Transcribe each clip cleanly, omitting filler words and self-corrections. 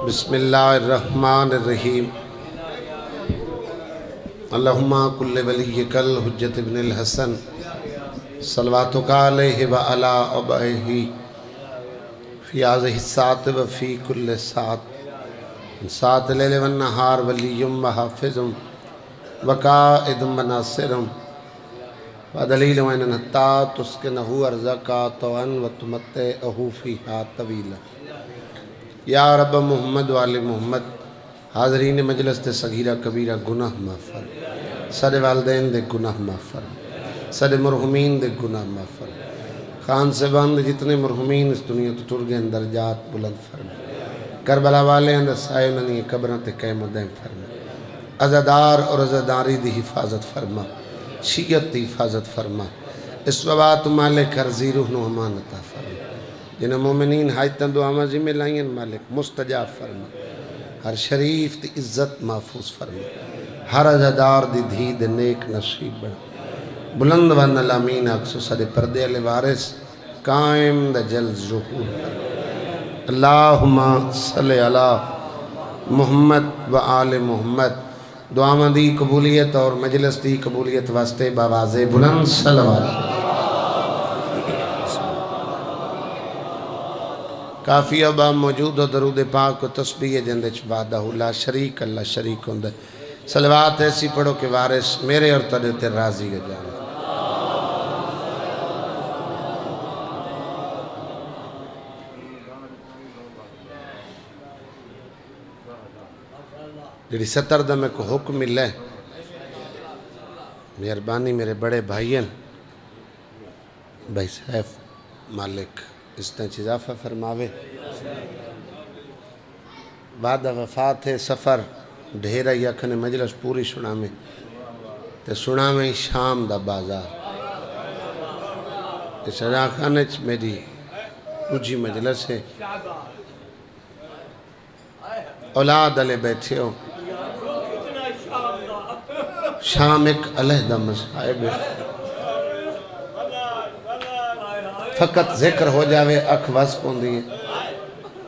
بسم اللہ الرحمن الرحیم اللہم کل ولیک الحجت ابن الحسن صلواتک علیہ وعلا ابائہ فی هذه الساعة وفی کل ساعة ساعة لیل والنہار ولی وحافظ وقائد وناصر ودلیل وین حتی تسکنہ ارزقا طوعا وتمتعہ فیہا طویلا یا رب محمد وآل محمد حاضرین مجلس تے صغیرہ کبیرہ گناہ معاف فرما سارے والدین دے گناہ معاف فرما سارے مرحومین دے گناہ معاف فرما خان سے بند جتنے مرحومین اس دنیا تو ٹر گئے درجات بلند فرما کربلا والے اندر سائے انہی قبروں تے قیم و دائم فرما عزادار اور عزاداری دی حفاظت فرما شیعت دی حفاظت فرما اس وبات مالک عرضی روح نو امانتا فرما جنہیں مومنین حاجتاں دعا مزی میں لائیں مالک مستجاب فرما ہر شریف دی عزت محفوظ فرما ہر عزادار دی دھی دے نیک نصیب بڑھ بلند ون الامین اکسو صدی پردے علی وارث قائم دا جل ظہور اللہم صلی اللہ محمد و آل محمد دعا مندی قبولیت اور مجلس دی قبولیت واسطے باواز بلند صلوات کافی ابا موجود و درود پاک و تسبیح جندچ وعدہ لا شریک اللہ شریک ہوندے صلوات ایسی پڑھو کہ وارث میرے اور تڑے تے راضی ہو جانا جڑی ستر دمیں کو حکم ملے مہربانی میرے بڑے بھائین بھائی صاحب مالک اس نے اضافہ فرماوے بعد وفات سفر ڈھیرہ یکھن مجلس پوری سنا میں تے سنا میں شام دا بازار اس علاقہ میری اجھی مجلس ہے اولاد علیہ بیٹھے ہو شام ایک علیحدہ مصائب ہے فقط ذکر ہو جاوے اکھ وس پوندی ہے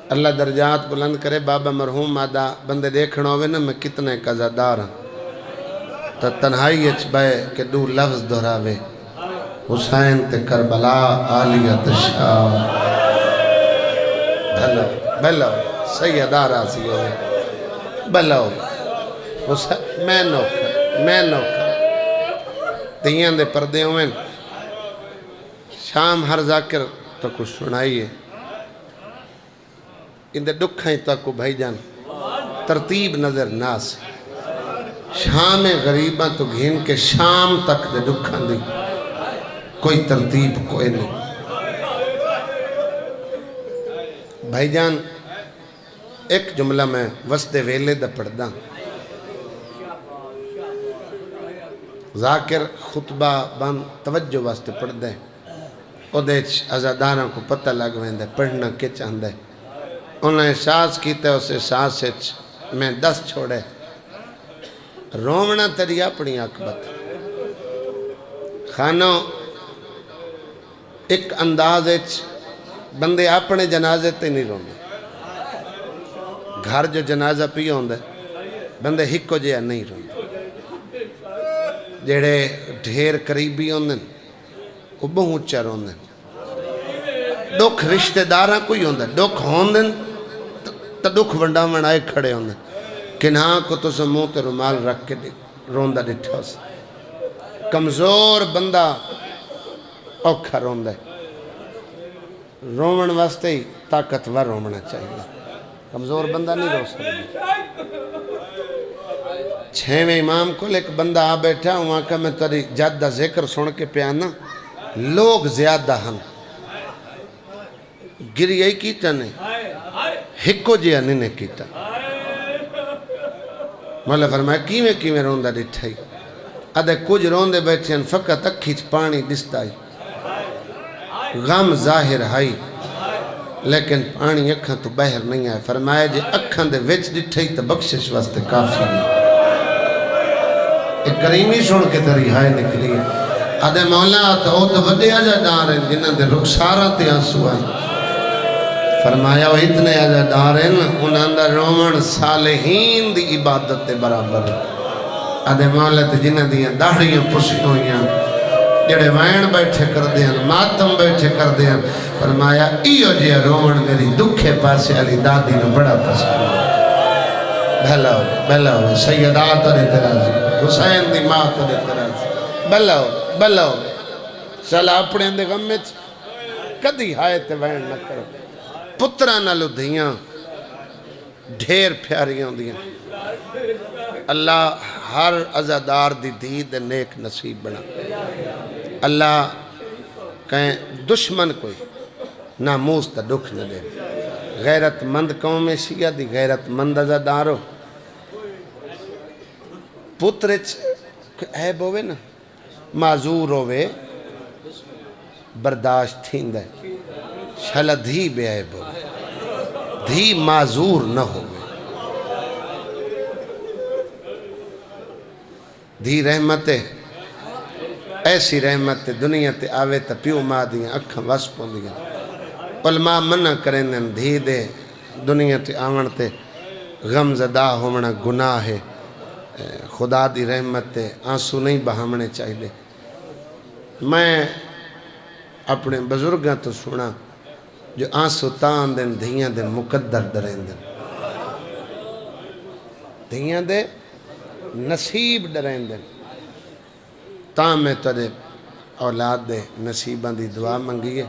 اللہ درجات بلند کرے بابا مرحوم مادہ بندے دیکھنا ہوئے نا میں کتنے قضادار ہوں تا تنہائی اچ بے کہ دو لفظ دہراوے حسین تے کربلا آلیت شاہ بھلو سیدہ راضی ہوئے بھلو میں نوکر دیاں دے پردے ہوئے شام ہر ذاکر تو کچھ سنائیے ان دے دکھائیں تک کو بھائی جان ترتیب نظر ناس شام غریباں تو گھین کے شام تک دے دکھاں دی کوئی ترتیب کوئی نہیں بھائی جان ایک جملہ میں وسط ویلے دا پڑھدا ذاکر خطبہ بند توجہ واسطے پڑھ دے او دیچ عزاداراں کو پتہ لگ ویندے پڑھنا کے چاندے انہیں احساس کیتے اس احساس میں دس چھوڑے رومنا تری اپنی اکبت خانوں ایک انداز بندے اپنے جنازے تے نہیں روندے گھر جو جنازہ پی ہوندے بندے ہکو جیا نہیں روندے جڑے ڈھیر قریبی ہوندے وہ بہت چر ہوندے دکھ رشتہ داراں کوئی ہوندے دکھ ہوندے تا دکھ ونڈا منائے کھڑے ہوندے کنہاں کو تو سمو تے رومال رکھ کے روندہ ڈٹھا سے کمزور بندہ اوکھا روندے رومن واسطے ہی طاقتور رومنا چاہیے کمزور بندہ نہیں رو سکتا چھویں امام کو ایک بندہ آ بیٹھا وہاں کہ میں تری جادہ ذکر سن کے پیانا لوگ زیادہ ہم گری یہی کیتا نہیں ہکو جیا نہیں کیتا مولا فرمایا کیویں روندہ ڈٹھائی ادھے کچھ روندے بیٹھے ہیں فقط اکھیچ پانی دستائی غم ظاہر ہائی لیکن پانی اکھاں تو بہر نہیں آئے فرمایا جے اکھاں دے وچ ڈٹھائی تا بخشش واسطے کافی نہیں ایک کریمی سن کے تری ہائے نکلی ہے ادھے مولا تو وڈے آجا ڈار ہیں جنہاں دے رخسارہ تے آنسو آئیں فرمایا وہ اتنے عزادار ہیں انہاں دا رومن صالحین دی عبادت دے برابر ہے آدھے مولت جنہ دیاں داڑیاں پسی ہوئیاں جڑے وین بیٹھے کر دیاں ماتم بیٹھے کر دیاں فرمایا ایو جیا رومن میری دکھے پاسے علی دادی نے بڑا پسند بھلا ہوئے سیدات اور اعتراضی حسین دی ماں اور اعتراضی بھلا ہوئے سالا اپنے اندے غم میں کدی ہائے تے وین نہ کرو پترہ نہ لدھیاں ڈھیر پیاریاں دیاں اللہ ہر عزادار دی دید نیک نصیب بنا اللہ کہیں دشمن کوئی ناموس تا دکھ نہ دے غیرت مند قوم شیعہ دی غیرت مند عزادارو پترچ عیب ہوئے نا معذور ہوئے برداشت تھین دے شالا دھی بے عیب ہوئے دھی معذور نہ ہوئے دھی رحمت ایسی رحمت دنیا تے آوے تا پیو ماں دیاں اکھاں وسپوں دیاں علماء منع کریں دیں دھی دے دنیا تے آون تے غم زدہ ہومنا گناہ ہے خدا دی رحمت تے آنسو نہیں بہامنے چاہیے میں اپنے بزرگاں تو سنا جو آنسو تان دیں دھیاں دے مقدر دریں دیں دھیاں دے نصیب ڈریں دیں تاں میں ترے اولاد دے نصیباں دی دعا منگیے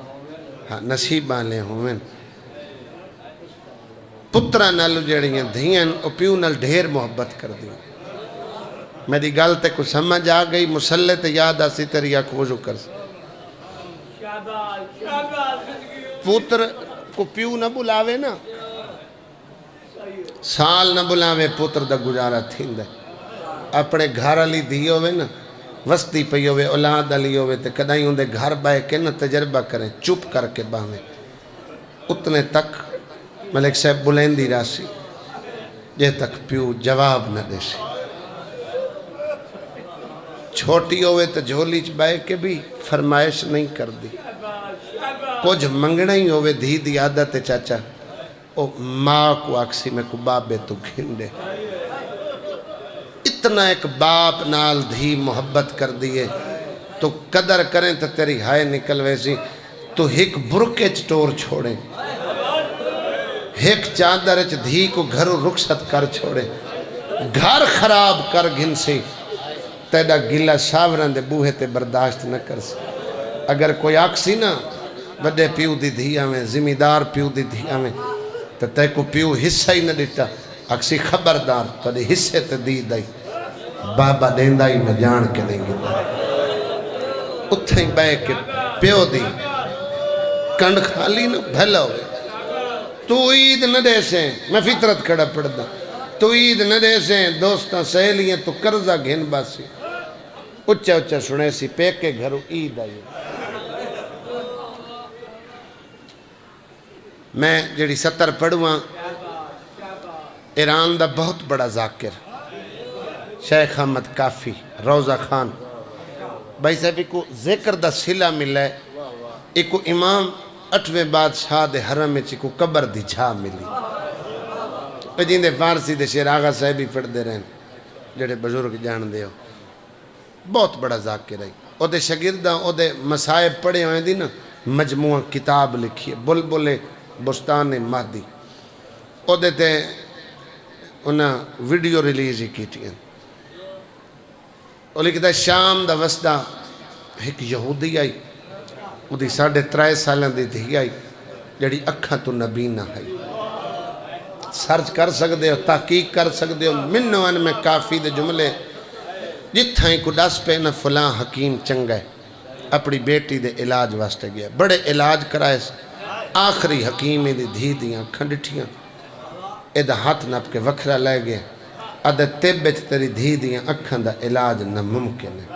ہاں نصیباں لے ہوئیں پترہ نالو جڑیاں دھیاں او پیو نال ڈھیر محبت کر دیں میری گل تے کو سمجھ آ گئی مسلح تے یاد آسی تیری آنکھ وضو کر پتر کو پیو نہ بلاوے نا سال نہ بلاوے پتر دا گزارا تھیندے اپنے گھر علی دی ہوئے نا وستی پئی ہوئے اولاد علی ہوئے تے کدائیں ہوندے گھر بائے کے نا تجربہ کریں چپ کر کے باہیں اتنے تک ملک صاحب بلندی راسی جے تک پیو جواب نہ دے سی چھوٹی ہوئے تو جھولی بائے کے بھی فرمائش نہیں کر دی کچھ منگنا ہی ہوئے دھی دی عادت چاچا او ماں کو اکسی میں کو بابے تو گھندے اتنا ایک باپ نال دھی محبت کر دیئے تو قدر کریں تو تیری ہائے نکل ویسی تو ایک برکے چٹور چھوڑیں ایک چادر دھی کو گھروں رخصت کر چھوڑے گھر خراب کر گھن سی تیڑا گلہ ساوران دے بوہے تے برداشت نہ کر سی اگر کوئی آکسی نا بڑے پیو دی دھیا میں زمیدار پیو دی دھیا میں تو تے کو پیو حصہ ہی نہ دیتا آکسی خبردار تو دے حصے تے دی دائی بابا دیندہ ہی میں جان کے نہیں گتا اتھیں بے کے پیو دی کنڈ خالی نا بھلا ہوئے تو عید نہ دے سیں میں فطرت کھڑا پڑ دا تو عید نہ دے سیں دوستاں سہیلیاں تو قرضہ گھن باسی اچھا اچھا سنے سی پیکے گھروں عید آئی میں جڑی 70 پڑھواں ایران دا بہت بڑا ذاکر شیخ احمد کافی روزہ خان بھائی صاحب کو ذکر دا صلہ ملا ہے ایک امام 8ویں بادشاہ دے حرم میں کو قبر دی جھا ملی پہ جیندے فارسی دے شیر آغا صاحبی پڑھ دے رہن جڑے بزرگ جان دے ہو بہت بڑا ذاکر ہے او دے شاگرداں او دے مسائب پڑھے ہوئے دی نا مجموعہ کتاب لکھی ہے بلبل بستان مہدی او دے تے انہاں ویڈیو ریلیز ہی کیتی ہیں او لکھتا ہے شام دا وسطہ ایک یہودی آئی وہ دی 3.5 سالوں دی دھی آئی جڑی اکھاں تو نبی نہ آئی سرچ کر سکتے ہو تحقیق کر سکتے ہو منوان میں کافی دے جملے جتھائیں کو ڈس پہ نہ فلاں حکیم چنگا ہے اپنی بیٹی دے علاج واسطے گیا بڑے علاج کرائے آخری حکیمی دی دھی دیاں کھنڈٹیاں ایدہ ہاتھ نپ کے وکھرا لے گیا ادھے تیبچ تیری دھی دیاں اکھاں دا علاج ناممکن ہے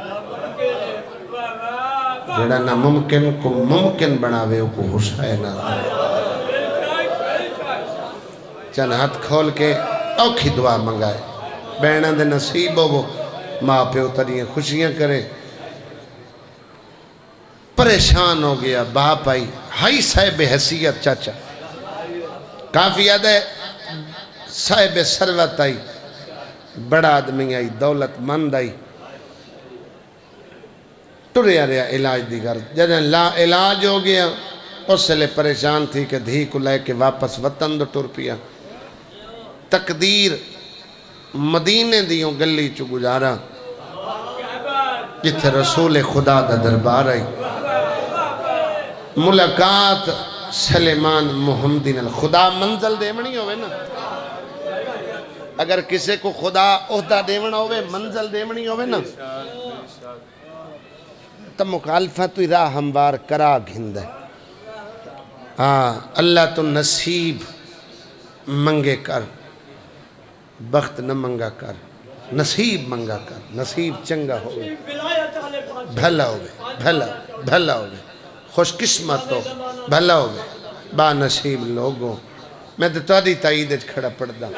جڑا ناممکن کو ممکن بناوے کو حسین چند ہاتھ کھول کے اوکھی دعا منگائے بینہ دے نصیب ہو وہ ماں پہ اتریاں خوشیاں کرے پریشان ہو گیا باپ آئی ہائی صاحب حیثیت چاچا کافی یاد ہے صاحب ثروت آئی بڑا آدمی آئی دولت مند آئی ٹریا رہا علاج دی غرض جب لا علاج ہو گیا اس لئے پریشان تھی کہ دھی کو لے کے واپس وطن دو ٹر پیا تقدیر مدینے دیوں گلی چو گزارا جتھے رسول خدا دا دربار آئی ملاقات سلیمان محمدی نال خدا منزل دیونی ہوئے نا اگر کسے کو خدا عہدہ دیونا ہوئے منزل دیونی ہوئے نا تو مخالفت تو راہ ہموار کرا گھند ہے اللہ تو نصیب منگے کر بخت نہ منگا کر نصیب منگا کر نصیب چنگا ہوئے بھلا ہوئے بھلا ہوئے خوش قسمت ہو بھلا ہوئے با نصیب لوگوں میں تو تاری تائید کھڑا پڑ دا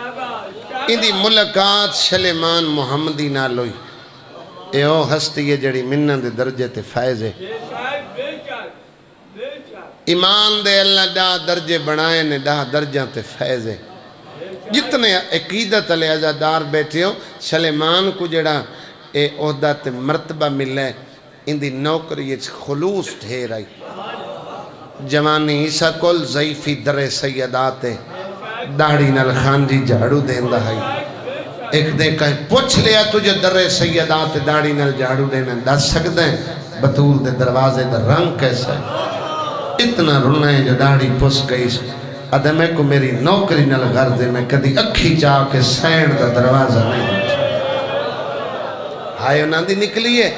اندی ملاقات سلیمان محمدی نالوئی اے او ہستی ہے جڑی منہ دے درجے تے فائز ہے ایمان دے اللہ ڈا درجے بنائے نے ڈا درجہ تے فائز ہے جتنے عقیدت علیہ ازادار بیٹھے ہو سلیمان کو جڑا اے عہدہ تے مرتبہ ملے اندی نوکری خلوص ڈھیر آئی جوانی عیسیٰ کل ضعیفی در سیدات داڑی نال خان جی جھاڑو دیندہ ہے ایک دے کہیں پوچھ لیا تجھے در سیدات داڑی نال جھاڑو دینا دس سکتے ہیں بطول دے دروازے در رنگ کیسا ہے اتنا رونا ہے جو داڑی پوس گئی ادمے کو میری نوکری نال غرض ہے میں کدی اکھی چاہ کے سینڈ دا دروازہ نہیں ہائے انہاں دی نکلی ہے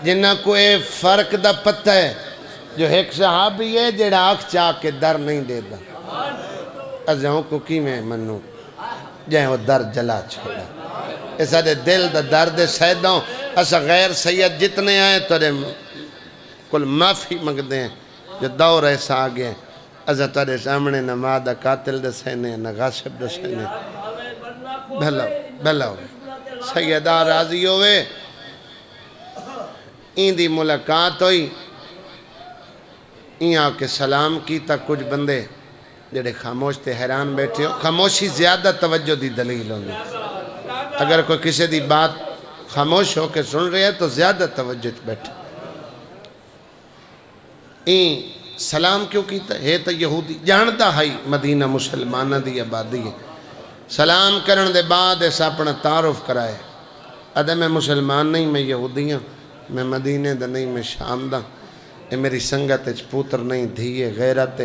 جنہ کو اے فرق دا پتہ ہے جو ایک صحابی ہے جڑا آنکھ چاہ کے در نہیں دے دا ازاؤں کو کی میں منوں جائیں وہ در جلا چھوڑا ایسا دے دل دا درد سیدوں ایسا غیر سید جتنے آئے تو دے کل معافی مانگ دیں جو دور ایسا آگے ایسا تارے سامنے نہ مادہ قاتل دے سینے نہ غاصب دے سینے بھلا ہوئے سیدہ راضی ہوئے این دی ملاقات ہوئی این آکے سلام کی تا کچھ بندے جڑے خاموش تے حیران بیٹھے ہو خاموشی زیادہ توجہ دی دلیل ہونے اگر کوئی کسی دی بات خاموش ہو کے سن رہے ہے تو زیادہ توجہ بیٹھے این سلام کیوں کیتا ہے تا یہودی جانتا ہے مدینہ مسلمانہ دی آبادی ہے سلام کرن دے بعد ایسا اپنا تعارف کرائے ادھے میں مسلمان نہیں میں یہودی ہوں میں مدینے دا نہیں میں شام دا اے میری سنگت اچ پوتر نہیں دھیے غیرت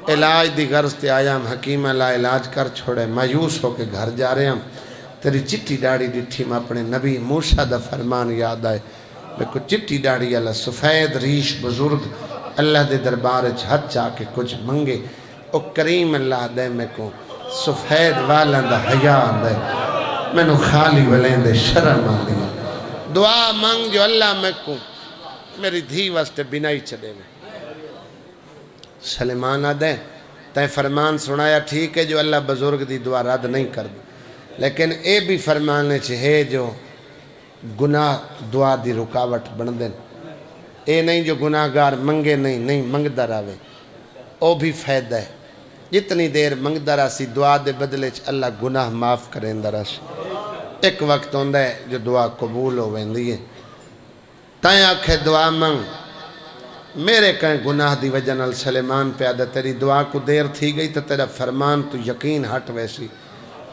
علاج دی غرض تے آیا ہم حکیمہ لا علاج کر چھوڑے مایوس ہو کے گھر جا رہے ہم تیری چٹی ڈاڑی ڈٹھی میں اپنے نبی موسیٰ دا فرمان یاد آئے میں کو چٹی ڈاڑی اللہ سفید ریش بزرگ اللہ دے دربار اچ ہاتھ چاہ کے کچھ منگے او کریم اللہ دے میں کو سفید والا دا حیاء دے میں نو خالی ولین دے شرم آدھی دعا مانگ جو اللہ میں کو میری دھی واسطے بنائی چلے میں سلیمان آدھے تائیں فرمان سنایا ٹھیک ہے جو اللہ بزرگ دی دعا رد نہیں کر دے لیکن اے بھی فرمانے چاہے جو گناہ دعا دی رکاوٹ بن دیں اے نہیں جو گناہگار منگے نہیں منگدہ راوے او بھی فائدہ ہے جتنی دیر منگدہ راسی دعا دے بدلے اللہ گناہ معاف کریں دراش ایک وقت ہوندہ ہے جو دعا قبول ہو ویندی ہے تائیں آنکھیں دعا منگ میرے کہیں گناہ دی وجہ نال سلیمان پہ آدھا تیری دعا کو دیر تھی گئی تو تیرا فرمان تو یقین ہٹ ویسی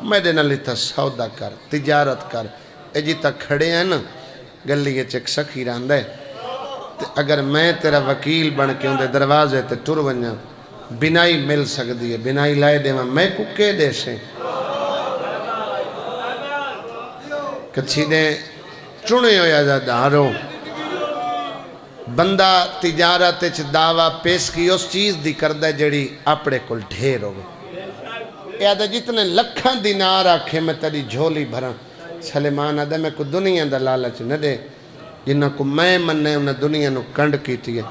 میرے نال تا سودا کر تجارت کر اے جی تا کھڑے ہیں نا گلی یہ چک سکھی راندہ ہے اگر میں تیرا وکیل بن کے اندے دروازے تے ٹر ونجا بنائی مل سکتی ہے بنائی لائے دے میں ککے دے سے کچھی دے چنے ہویا جا دارو بندہ تجارت چ دعویٰ پیش کی اس چیز دی کردہ جڑی اپنے کل ڈھیر ہوگی یادہ جتنے لکھاں دینار آکھے میں تیری جھولی بھرا سلیمان آدھے میں کو دنیا دا لالچ نہ دے جنہ کو میں مننے انہیں دنیا نو کنڈ کیتی ہے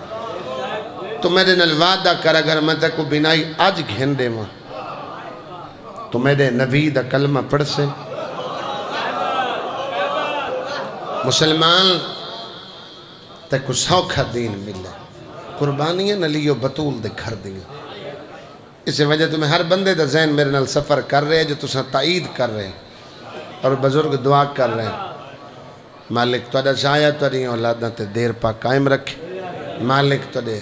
تو میرے نال وعدہ کر اگر میں تے کو بنائی آج گھن دے ماں تو میرے نبی دا کلمہ پڑھ سے مسلمان تے کو سوکھا دین ملے قربانیاں نلیو بطول دے گھر دیں اس وجہ تو میں ہر بندے دا ذہن میرے نال سفر کر رہے ہیں جو تساں تائید کر رہے ہیں اور بزرگ دعا کر رہے ہیں مالک تہاڈا سایہ تہاڈی اولاداں تے دیر پا قائم رکھے مالک تہاڈے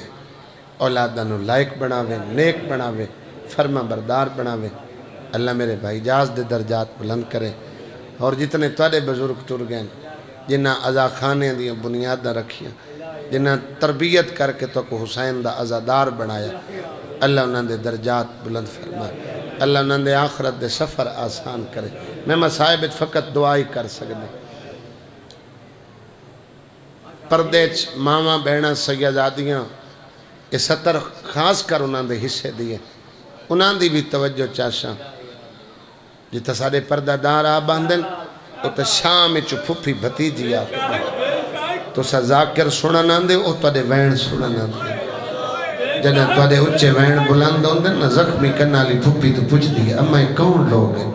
اولاداں نو لائق بناوے نیک بناوے فرما بردار بناوے اللہ میرے بھائی جاز دے درجات بلند کرے اور جتنے تہاڈے بزرگ ٹر گئے جنہ عزا خانے دی بنیاداں رکھیاں جنہ تربیت کر کے تو کو حسین دا عزادار بنایا اللہ انہاں دے درجات بلند فرما اللہ انہاں دے آخرت دے سفر آسان کرے میں مصائب فقط دعائی کر سکتے پردے ماما بہنا سیدادیاں یہ ستر خاص کر انہاں دے حصے دیئے انہاں دی بھی توجہ چاشاں جتا سارے پردہ دار آباندن او تا شام چو پھپی بھتیجی آتا تو سا ذاکر سنن آندے او تو دے وین سنن آندے جنہ تو دے اچھے وین بلند آندے نا زخمی کنالی پھپی تو پوچھ دیئے اما یہ کون لوگ ہیں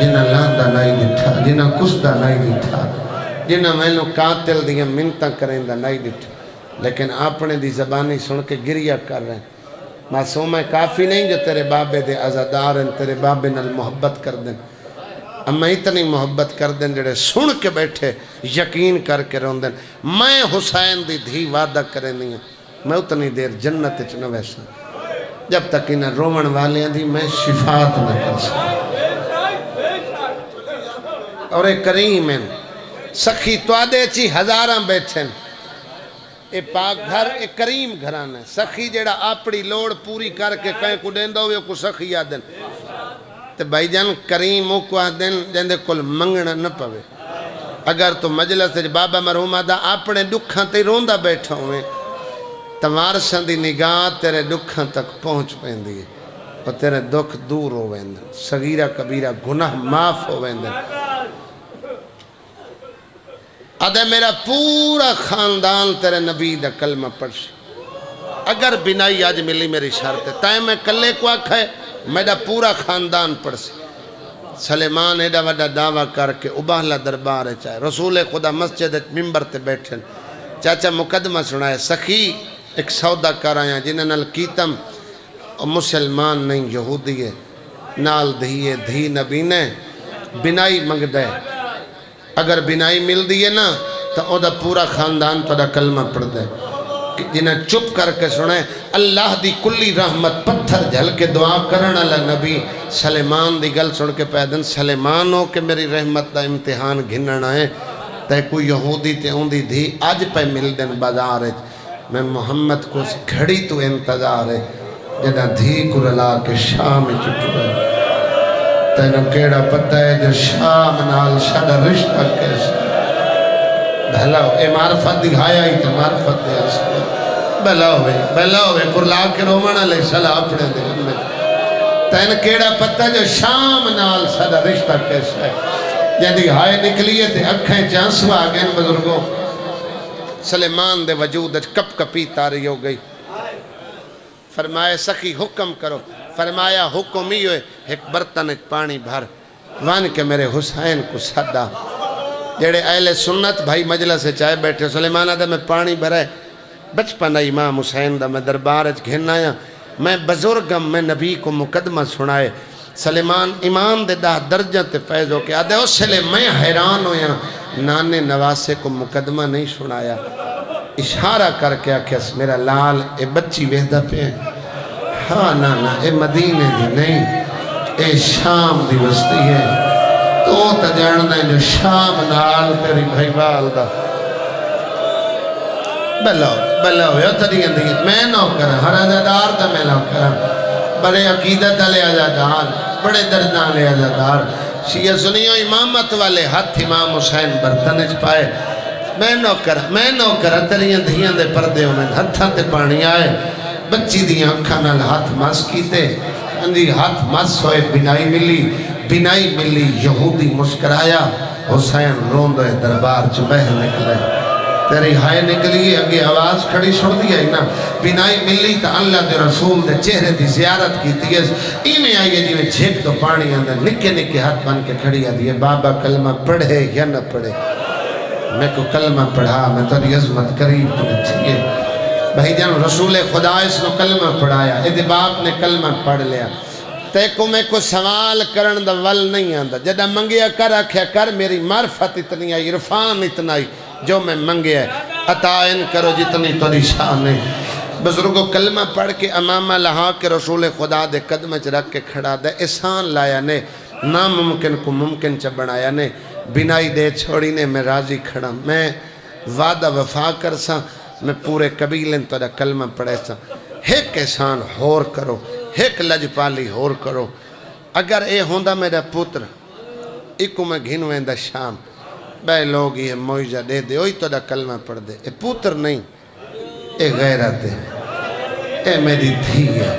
جنہ لاندہ نہیں دٹھا جنہ کسدہ نہیں دٹھا جنہ میں لوگ قاتل دیا منتہ کریں دا نہیں دٹھا لیکن اپنے دی زبانی سن کے گریہ کر رہے ہیں معصوم ہے کافی نہیں جو تیرے بابے دے عزادار ہیں تیرے بابے نال محبت کر دیں اما اتنی محبت کر دیں جڑے سن کے بیٹھے یقین کر کے رون دیں میں حسین دی دھی وعدہ کریں نہیں میں اتنی دیر جنت چنہ ویسا جب تک انہیں رومن والے ہیں دی میں شفاعت نہ کر سکتا اور ایک کریم ہیں سخی توادے چی ہزاراں بیٹھیں اے پاک گھر ایک کریم گھران ہے سخی جیڑا اپنی لوڑ پوری کر کے کہیں کو دیندہ ہوئے کو سخی آدن تے بھائی جان کریم کو آدن جندے کل منگنا نہ پوے اگر تو مجلس سے بابا مرحوم آدھا اپنے دکھاں تے روندہ بیٹھا ہوئے تمہار سندی نگاہ تیرے دکھاں تک پہنچ پہندی ہے اور تیرے دکھ دور ہو ویندن صغیرہ کبیرہ گناہ معاف ہو ویندن آدھے میرا پورا خاندان تیرے نبی دا کلمہ پڑھ اگر بنائی آج ملی میری شرط ہے تائیں میں کلے کو آکھائے میرا پورا خاندان پڑھ سلیمان ایڈا وڈا دعویٰ کر کے اباہلا دربار ہے چاہے رسول خدا مسجد ممبر تے بیٹھن چاچا مقدمہ سنائے سخی ایک سودا کر آیا جنہیں نال کیتم مسلمان نہیں یہودی ہے نال دھیے دھی نبی نے بنائی منگ دے اگر بنائی مل دیئے نا تو او دا پورا خاندان تو دا کلمہ پڑھ دے جنہیں چپ کر کے سنیں اللہ دی کلی رحمت پتھر جھل کے دعا کرنا نبی سلیمان دی گل سن کے پیدن سلیمان ہو کہ میری رحمت دا امتحان گھننا ہے تے کوئی یہودی تے ہوندی دھی آج پہ مل دن بازار ہے میں محمد کو گھڑی تو انتظار ہے جنہ دھی کو رلا کے شام چٹ گئے تینو کیڑا پتہ ہے جو شام نال شاڑا رشتہ کیسا بھلا ہو اے معرفت دکھایا ہی تو معرفت دے اسے بھلا ہوئے قرلا کے رومن علیہ السلام اپنے دل میں تین کیڑا پتہ جو شام نال شاڑا رشتہ کیسا ہے جیدی ہائے نکلیے تھے اکھیں چانسو آگئے بزرگوں سلیمان دے وجود کپ کپی تاری ہو گئی فرمائے سخی حکم کرو فرمایا حکم ہی ہوئے ایک برتن پانی بھر وان کے میرے حسین کو صدا جیڑے اہل سنت بھائی مجلس سے چاہے بیٹھے سلیمان آدھا میں پانی بھرائے بچپنا امام حسین دا میں دربار گھن آیا میں بزرگم میں نبی کو مقدمہ سنائے سلیمان امام دے دا درجہ تے فیض ہو کے آدھے اس لئے میں حیران ہویا نانے نواسے کو مقدمہ نہیں سنایا اشارہ کر کے آکھیس میرا لال اے بچی ویدہ پہ ہیں ہاں نا اے مدینے دی نہیں اے شام دی وستی ہے تو تجاندہ ہے جو شام نال تیری بھائی والدہ بلاو یا تری اندھی میں نو کرا ہر عزادار تا میں نو کرا بڑے عقیدت علی عزادار بڑے دردان علی عزادار شیعہ سنیوں امامت والے ہاتھ امام حسین برتنج پائے میں نو کرا تری اندھیاں دے پردے ہونے ہتھاں تے پانی آئے بچی دیاں کھانال ہاتھ ماس کیتے اندھی ہاتھ ماس ہوئے بنائی ملی یہودی مسکرایا حسین روندے دربار چ بہر نکلے تیری ہائے نکلی اگے آواز کھڑی چھوڑ دیا نا بنائی ملی تا اللہ دے رسول دے چہرے دی زیارت کی تیز ایمیں آئیے جی میں جھیک تو پانی اندر نکے نکے ہاتھ بن کے کھڑی آدھی بابا کلمہ پڑھے یا نہ پڑھے میں کو کلمہ پڑھا میں تری عظمت قریب تو چھئے بھائی جان رسول خدا اس نے کلمہ پڑھایا، ادھے باپ نے کلمہ پڑھ لیا، تے کو میں کو سوال کرن دا ول نہیں آندا، جدہ منگیا کر آکھیا کر، میری معرفت اتنی آئی، عرفان اتنا آئی جو میں منگیا ہے، عطا ان کرو جتنی تری شان ہے۔ بزرگوں کلمہ پڑھ کے امامہ لہا کے رسول خدا دے قدم چ رکھ کے کھڑا دے، احسان لایا نے، ناممکن کو ممکن چ بنایا نے، بنائی دے چھوڑی نے، میں راضی کھڑا، میں وعدہ وفا کر سا، میں پورے قبیلیں تو دا کلمہ پڑھے سا، ایک احسان ہور کرو، ایک لجپالی ہور کرو، اگر اے ہوندہ میرا پتر ایکو میں گھنویں دا شام، بے لوگ یہ موجہ دے دے، اوہی تو دا کلمہ پڑھ دے، اے پتر نہیں، اے غیرت ہے، اے میری دھی ہے،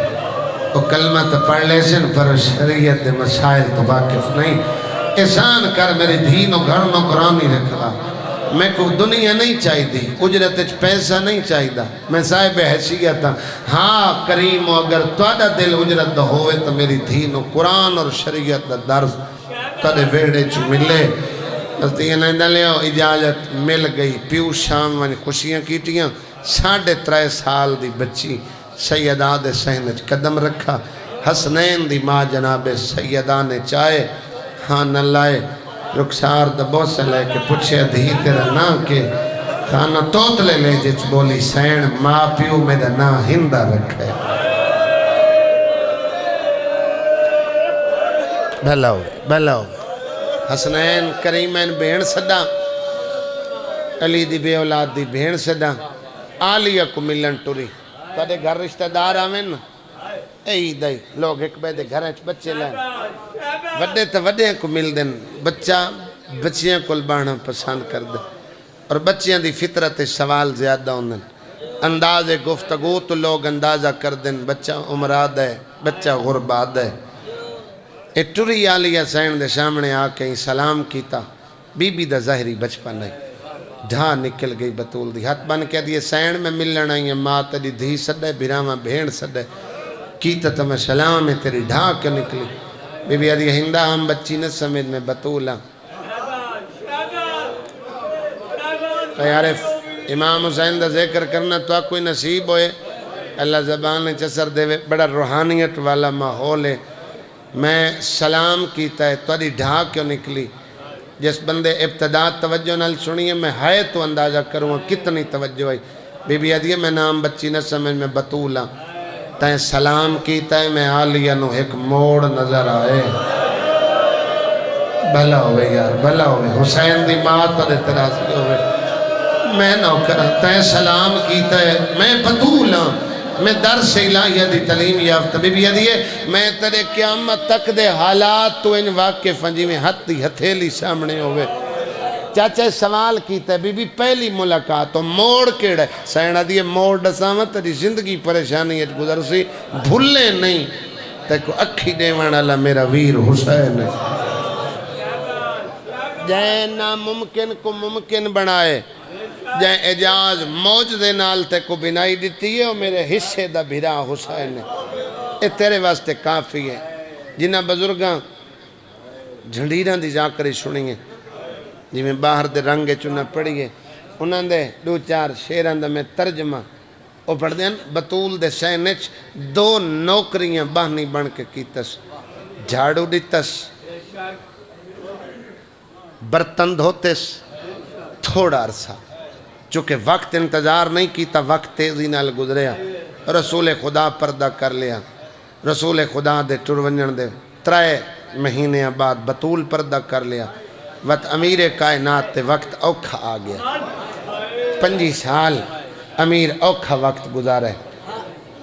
وہ کلمہ تو پڑھ لے سن پر شریعت دے مسائل تو واقف نہیں، احسان کر میری دھی نو گھر نو قرآنی رکھوا، میں کو دنیا نہیں چاہی دی، اجرت پیسہ نہیں چاہی دا، میں صاحب حیثیت ہاں، ہاں کریم اگر توڑا دل اجرت دا ہوئے تو میری دھی نو قرآن اور شریعت دا درس تڑے ویڑے چو ملے، بس یہ نہیں دلے ہو اجازت مل گئی، پیو شام ونی خوشیاں کیٹیاں، 3.5 سال دی بچی سیدہ دے سہنج قدم رکھا، حسنین دی ماں جناب سیدہ نے چاہے ہاں نہ لائے، رخسار دبو سے لے کے پوچھے دھی تیرا نا کے خانہ توت لے لے جچ بولی سین ماں پیو میرا نا ہندہ رکھے، بھلا ہوئے حسنین کریمین بہن صدا، علی دی بے اولاد دی بہن صدا، آلیہ کو ملن ٹوری، تڑے گھر رشتہ دار آمین اے دائی لوگ ایک بے دے گھر ہیں بچے لائن، وڈے تا وڈے کو مل دن، بچہ بچیاں کل بانا پسند کر دے، اور بچیاں دی فطرت سوال زیادہ ہوندن، انداز گفتگو تو لوگ اندازہ کر دن، بچہ عمراد ہے، بچہ غرباد ہے، اے ٹوری آلیہ سین دے سامنے آکے سلام کیتا، بی بی دا ظاہری بچپن ہے، ڈھا نکل گئی بطول دی، ہاتھ بن کے دیئے سین میں ملن آئی ہیں، ماں تیری دھی سڑے، بیراما بھین سڑے، کیتا تمہیں سلام ہے تیری ڈھا کے نکلی، بی بی آدھی ہندہ ہم بچی نہ سمجھ میں بطولہ، یارف امام حسین دا ذکر کرنا تو کوئی نصیب ہوئے، اللہ زبان چسر دے بڑا روحانیت والا ماحول ہے، میں سلام کیتا ہے تو ادھی ڈھا کیوں نکلی، جس بندے ابتدا توجہ نال سنیے میں ہائے تو اندازہ کروں کتنی توجہ ہے، بی بی آدھی میں نام بچی نہ سمجھ میں بطولہ، تائیں سلام کیتا ہے میں آلیہ نو ایک موڑ نظر آئے، بھلا ہوئے یار بھلا ہوئے، حسین دی ماں تڑے تراسی ہوئے، میں نو کرا تائیں سلام کیتا ہے میں بطولہ، میں درس الہیہ دی تعلیم یافتہ، بی بی دیئے میں تیرے قیامت تک دے حالات تو ان واقف ہیں جی میں ہتھی ہتھیلی سامنے ہوئے، چاچے سوال کیتا ہے بی بی پہلی ملاقات تو موڑ کیڑا ہے، سینہ دیئے موڑ ڈسامت تیری زندگی پریشانی ہے گزر سی، بھولے نہیں تے کو اکھی دیوان اللہ میرا ویر حسین ہے، جائے ناممکن کو ممکن بنائے، جائے اجاز موجزے نال تے کو بنائی دیتی ہے اور میرے حصے دا بھرا حسین ہے، اے تیرے واسطے کافی ہے، جنہ بزرگاں جھنڈیران دی جاکری سنی ہے، جی میں باہر دے رنگے چنہ پڑی ہے، انہاں دے 2-4 شیران دا میں ترجمہ او پڑھ دیں بطول دے سینچ 2 نوکریاں باہنی بن کے کیتس، جھاڑو دیتس، برتن دھوتس، تھوڑا عرصہ، چونکہ وقت انتظار نہیں کیتا، وقت تیزی نال گزریا، رسول خدا پردہ کر لیا، رسول خدا دے ٹرونجن دے 3 مہینے بعد بطول پردہ کر لیا، وقت امیر کائنات تے وقت اوکھا آ گیا، 5 سال امیر اوکھا وقت گزارے،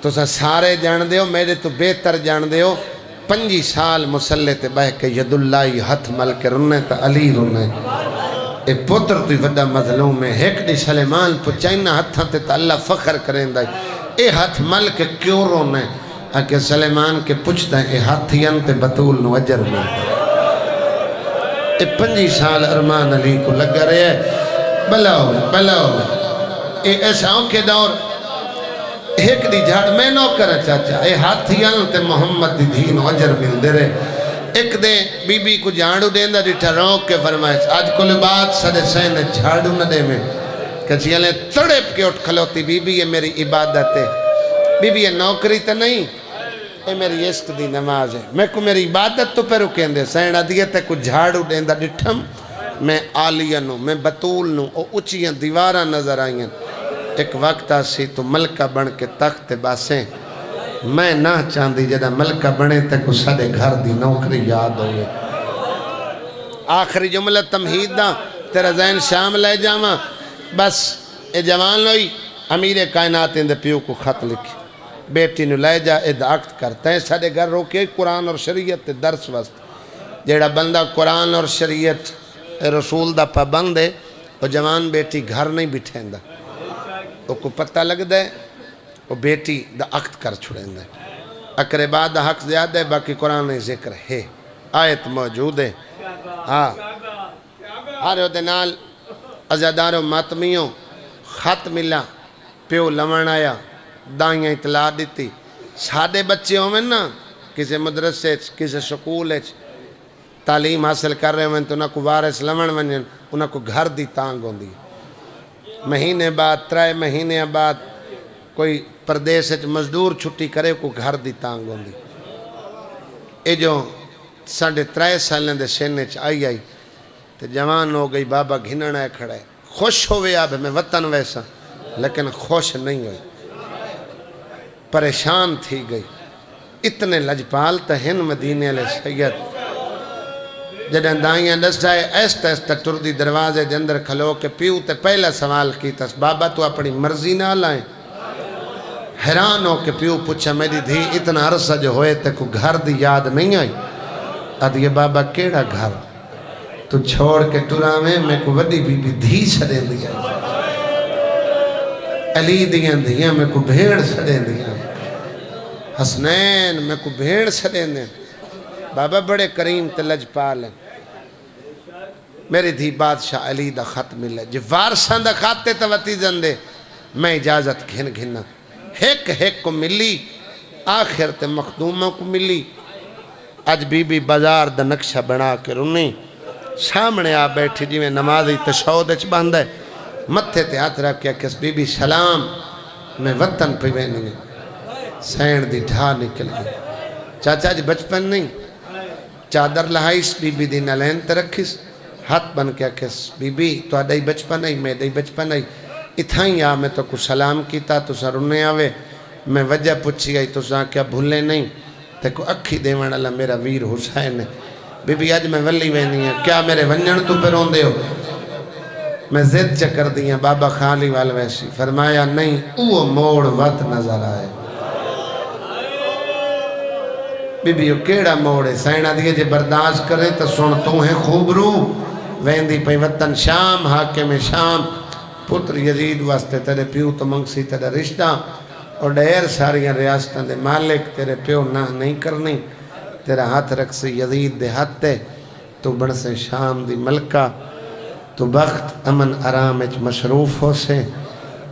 تو سارے جان دے ہو میرے تو بہتر جان دے ہو، 5 سال مسلح تے بہ کے ید اللہ ہتھ مل کے رنے تا علی رنے، اے پتر تو وڈا مظلوم ہے، ایک دی سلیمان پچائنہ ہتھاں تے تا اللہ فخر کریں دائی، اے ہتھ مل کے کیوں رونے، اکہ سلیمان کے پچھتا ہے اے ہاتھیاں تے بطول نو اجر ملتا، اے 5 سال ارمان علی کو لگا رہے ہیں، بلا ہوئے، اے ایساؤں کے دور، ایک دی جھاڑ میں نو کرا چاچا، اے ہاتھیاں تے محمد دی دین اجر مل دے رہے، ایک دے بی بی کو جھاڑو دیں دا ڈیٹھا روک کے فرمائے آج کل بات سڑے سین جھاڑو نہ دے میں کچیاں لے تڑپ کے اٹھ کھلوتی بی بی یہ میری عبادت ہے، بی بی یہ نوکری تو نہیں، یہ میری عشق دی نماز ہے، میں کو میری عبادت تو پہ رکیں دے سینہ دیئے کو جھاڑو دیندہ ڈٹھم میں آلیہ نو میں بطول نو او اچیاں دیوارہ نظر آئیں ایک وقت آسی تو ملکہ بن کے تخت باسیں میں نہ چاندی جدہ ملکہ بنے تے کو سڑے گھر دی نوکری یاد ہوئے آخری جملہ تمہید دا تیرا ذہن شام لے جاما بس اے جوان لوئی امیر کائنات اندے پیو کو خط لکھی بیٹی نو لے جا ادعاقت کرتے ہیں سڑے گھر روکے قرآن اور شریعت درس وست جیڑا بندہ قرآن اور شریعت رسول دا پابند ہے وہ جوان بیٹی گھر نہیں بٹھیں دا وہ کو پتہ لگ دے وہ بیٹی دا عقد کر چھڑیں دے اقربا دا حق زیادہ ہے باقی قرآن ذکر ہے آیت موجود ہے ہاں ہارے دے نال عزادار و ماتمیوں خط ملا پیو لمن آیا دائیاں اطلاع دیتی سادے بچے ہوئے نا کسی مدرسے کسی سکول تعلیم حاصل کر رہے ہوئے تو انہاں کو وارث لمن ونجن انہاں کو گھر دی تانگ ہوندی مہینے بعد 3 مہینے بعد کوئی پردیس مزدور چھٹی کرے کو گھر دی تانگ ہوندی اے جو 3.5 سالیں دے سینے آئی تو جوان ہو گئی بابا گھننا ہے کھڑا ہے خوش ہوئے اب میں وطن ویسا لیکن خوش نہیں ہوئی پریشان تھی گئی اتنے لجپال تہن مدینے علیہ سید جدن دائیاں دسائے ایستا ایستا ٹردی دروازے دے اندر کھلو کے پیو تے پہلا سوال کی تس بابا تو اپنی مرضی نہ لائیں حیران ہو کے پیو پوچھا میری دھی اتنا عرصہ جو ہوئے تے کو گھر دی یاد نہیں آئی ادھے بابا کیڑا گھر تو چھوڑ کے ٹراویں میں کو وڈی بی بی دھی سڑیں دیا علی دیاں دیاں میں کو بھیڑ سڑیں دیا حسنین میں کو بھیڑ سڑیں دیا بابا بڑے کریم تے لجپال ہیں میری دھی بادشاہ علی دا خط ملے جو وارسان دا خاتے توتی زندے میں اجازت گھننا ایک کو ملی آخر تے مخدوموں کو ملی آج بی بی بازار دا نقشہ بنا کے رنی سامنے آ بیٹھی جی میں نمازی تشہود اچ باندھ ہے متھے تے ہاتھ رکھیا کس بی بی سلام میں وطن پہ وینی سین دی ڈھا نکل گئی چاچا جی بچپن نہیں چادر لہائیس بی بی دی نلین تے رکھیس ہاتھ بن کے کس بی بی تو آدھائی بچپن نہیں میں دائی بچپن نہیں اتھائیں آ میں تو کو سلام کیتا تو سا رنے آوے میں وجہ پوچھی آئی تو سا کیا بھولے نہیں تے کو اکھی دیوان اللہ میرا ویر حسین ہے بی بی آج میں ولی وینی ہے کیا میرے ونجن تو پہ رون دے ہو میں زد چکر دیا بابا خالی وال ویسی فرمایا نہیں او موڑ وقت نظر آئے بی بی کیڑا موڑے سینہ دیئے جے برداشت کرے تو سن تو ہیں خوب رو ویندی پہ وطن شام حاکم شام پتر یزید واسطے تیرے پیو تو منگسی تیرے رشتہ اور ڈیر ساریاں ریاستان دے مالک تیرے پیو نہ نہیں کرنی تیرا ہاتھ رکھ سے یزید دے ہاتھ تے تو بڑھ سے شام دی ملکہ تو بخت امن آرام اچ مشروف ہو سے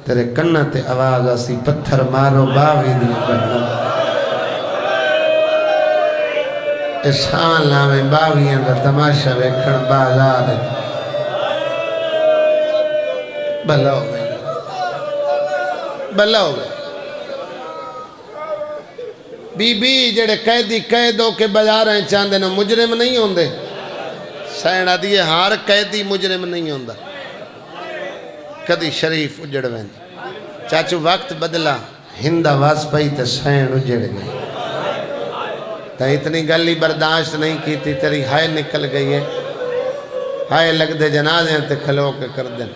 تیرے کنہ تے آواز آسی پتھر مارو باغی دی بڑھنا اسان لامیں باغیاں دا تماشا ویکھن بازار بھلا ہو گئی بھلا ہو گئی بی بی جڑے قیدی قیدوں کے بجاریں چاندے نو مجرم نہیں ہوندے سینہ دیئے ہار قیدی مجرم نہیں ہوندہ کدی شریف اجڑ وین چاچو وقت بدلا ہندہ واس پئی تے سین اجڑ گئی تا اتنی گلی برداشت نہیں کی تھی تیری ہائے نکل گئی ہے ہائے لگ دے جنازیں تے کھلو کے کر دیں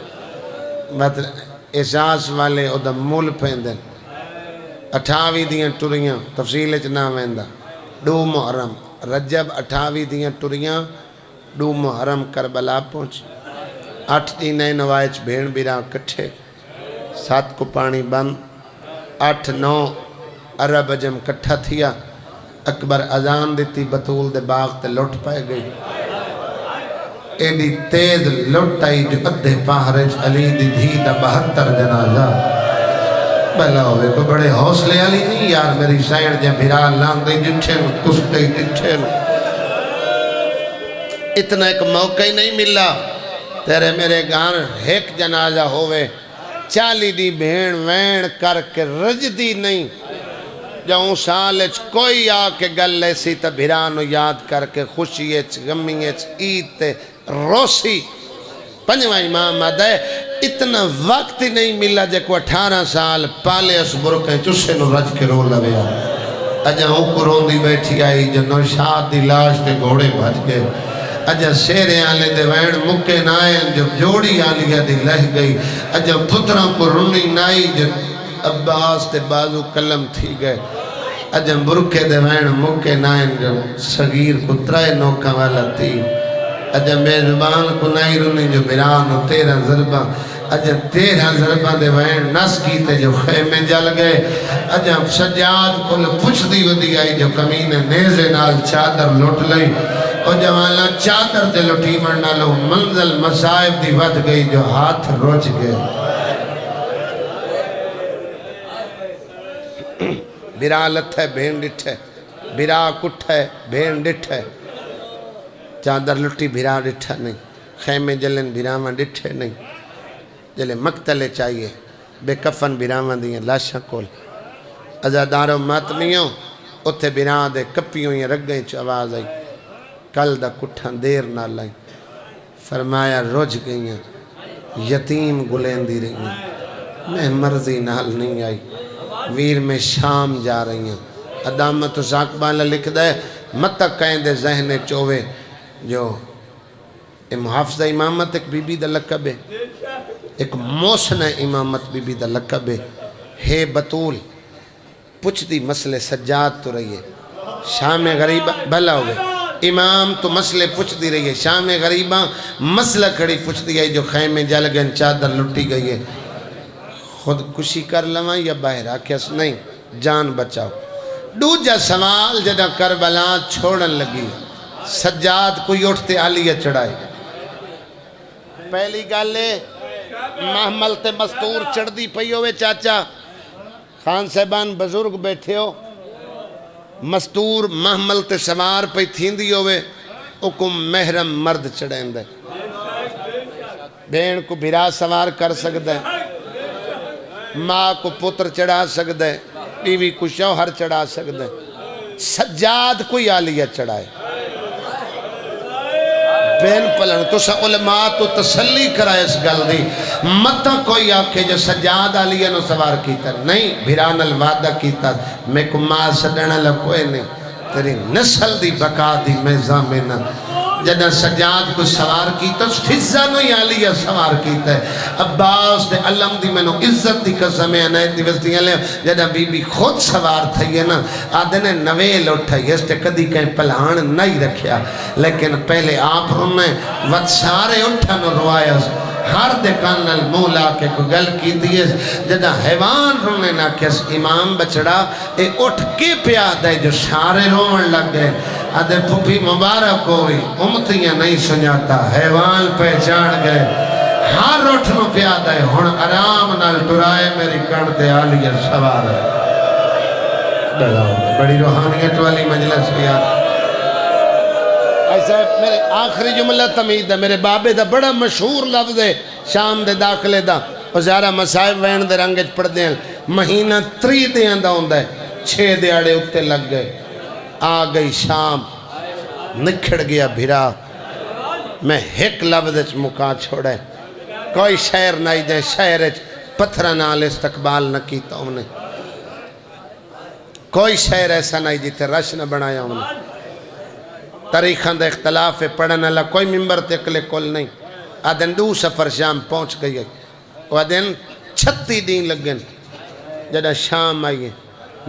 احساس والے او دا مول پہندن 28 دیاں ٹریاں تفصیل اچ نہ ویندا 2 محرم رجب 28 دیاں ٹریاں 2 محرم کربلا پہنچ 8 دینے نوائچ بھیڑ بیرا کٹھے 7 کو پانی بند 8 9 عرب اجم کٹھا تھیا اکبر اذان دیتی بطول دے باغ تے لٹ پائے گئی ایڈی تیز لٹ آئی جو ادھے پاہرج علی دی دھی دا 72 جنازہ بھلا ہوئے کو بڑے حوصلے علی نہیں یار میری سائن جے بھیران لان دی جٹھے نو کستے جٹھے نو اتنا ایک موقع ہی نہیں ملا تیرے میرے گھر ایک جنازہ ہوئے 40 دی بھین وین کر کے رجدی نہیں جاؤں سال کوئی آ کے گل ایسی تا بھرانو یاد کر کے خوشی غمی عید تے روسی پنجواں امام آدھے اتنا وقت ہی نہیں ملا جے کو 18 سال پالے اس برکے چسے نو رج کے رو لویا اجا ہوں کو روندی بیٹھی آئی جو نوشاد دی لاش تے گھوڑے بھج گئے اجا شیرے آلے دے وین مکے نائن جو جوڑی آلیا دی لہ گئی اجا پتروں کو رنی نائی جو عباس تے بازو کلم تھی گئے اجا برکے دے وین مکے نائن جو صغیر کو ترائے نوکا والا تھی اجا بے زبان کو نائی رنی جو برانو 13 ضربہ اجا 13 ضربہ دے وین نس کیتے جو خیمے جل گئے اجا سجاد کو پچھ دی ودی آئی جو کمینے نیزے نال چادر لٹ لئی اور جوانا چادر دے لٹی مرنا لو منزل مسائب دی ود گئی جو ہاتھ روچ گئے برا لتھ ہے بھین ڈٹھ ہے برا کٹھ ہے بھین ڈٹھ ہے چادر لٹی بھرا ڈٹھا نہیں خیمے جلن بھراواں ڈٹھے نہیں جلے مقتلے چاہیے بے کفن بھراواں دیئے لاشاں کول ازاداروں ماتمیوں اتھے بھرا دے کپیوں یہ رگ گئیں چو آواز آئی کل دا کٹھاں دیر نہ لائیں فرمایا رج گئیں یتیم گلین دی رہی ہیں میں مرضی نال نہیں آئی ویر میں شام جا رہی ہیں ادامت و ساکبالا لکھ دے متک کہیں دے ذہن چوے جو محافظہ امامت ایک بی بی دا لقب ہے ایک موسن امامت بی بی دا لقب ہے بطول پچھ دی مسئلے سجاد تو رہی ہے شام غریبہ بھلا ہوئے امام تو مسئلے پچھ دی رہی ہے شام غریبہ مسئلہ کھڑی پچھ دی گئی جو خیمے جل گئے چادر لٹی گئی ہے خود کشی کر لواں یا باہر آکیس نہیں جان بچاؤ دوجہ سوال جدہ کربلا چھوڑن لگی سجاد کوئی اٹھتے آلیہ چڑھائے پہلی گالے محمل تے مستور چڑھ دی پئی ہوئے چاچا خان صاحبان بزرگ بیٹھے ہو مستور محمل تے سوار پئی تھیندی ہوئے اکم محرم مرد چڑھیں دے بین کو بھرا سوار کر سکتے ماں کو پتر چڑھا سکتے بیوی کو شوہر چڑھا سکتے سجاد کوئی آلیہ چڑھائے بین پلن تو سا علماء تو تسلی کرائے اس گل دی متا کوئی آکھے جو سجاد آلیہ نو سوار کیتا نہیں بھران الوعدہ کیتا میں کو ماں سڈنا لکوئے نہیں تیری نسل دی بقا دی میں زامنہ جدہ سجاد کو سوار کیتا فضہ نوی آلیہ سوار کیتا ہے عباس دے علم دی میں نو عزت دی قسم ہے نائت دی وستیاں لے جدہ بی بی خود سوار تھئی ہے نا آدھنے نویل اٹھائی اس تے کدی کہیں پلان نہیں رکھیا لیکن پہلے آپ انہیں وقت سارے اٹھانو روایا ہر دے کانل مولا کے کو گل کی دیئے جدہ حیوان رونے نہ کس امام بچڑا اے اٹھ کے پیاد ہے جو سارے رومن لگ گئے آدھے پھوپی مبارک ہوئی امتیاں نہیں سنجاتا حیوان پہچان گئے ہر اٹھنو پیاد ہے ہن آرام نال ٹرائے میری کڑتے آلیہ سوار ہے بڑی روحانیت والی مجلس بیان ایسا میرے آخری جملہ تمید ہے میرے بابے دا بڑا مشہور لفظ ہے شام دے داخلے دا اور زیارہ مسائب وین دے رنگج پڑھ دیں مہینہ 3 دے اندہ ہوندہ ہے 6 دیاڑے اکتے لگ گئے آ گئی شام نکھڑ گیا بھرا میں ایک لفظ مکا چھوڑے کوئی شہر نہیں جائے شہر پتھر نال استقبال نہ کیتا ہوں نے کوئی شہر ایسا نہیں جیتے رش نہ بنایا ہوں نے تاریخان دا اختلاف پڑھن اللہ کوئی ممبر تکلے کل نہیں آدھن 2 سفر شام پہنچ گئی وہ آدھن 36 دین لگن جدہ شام آئیے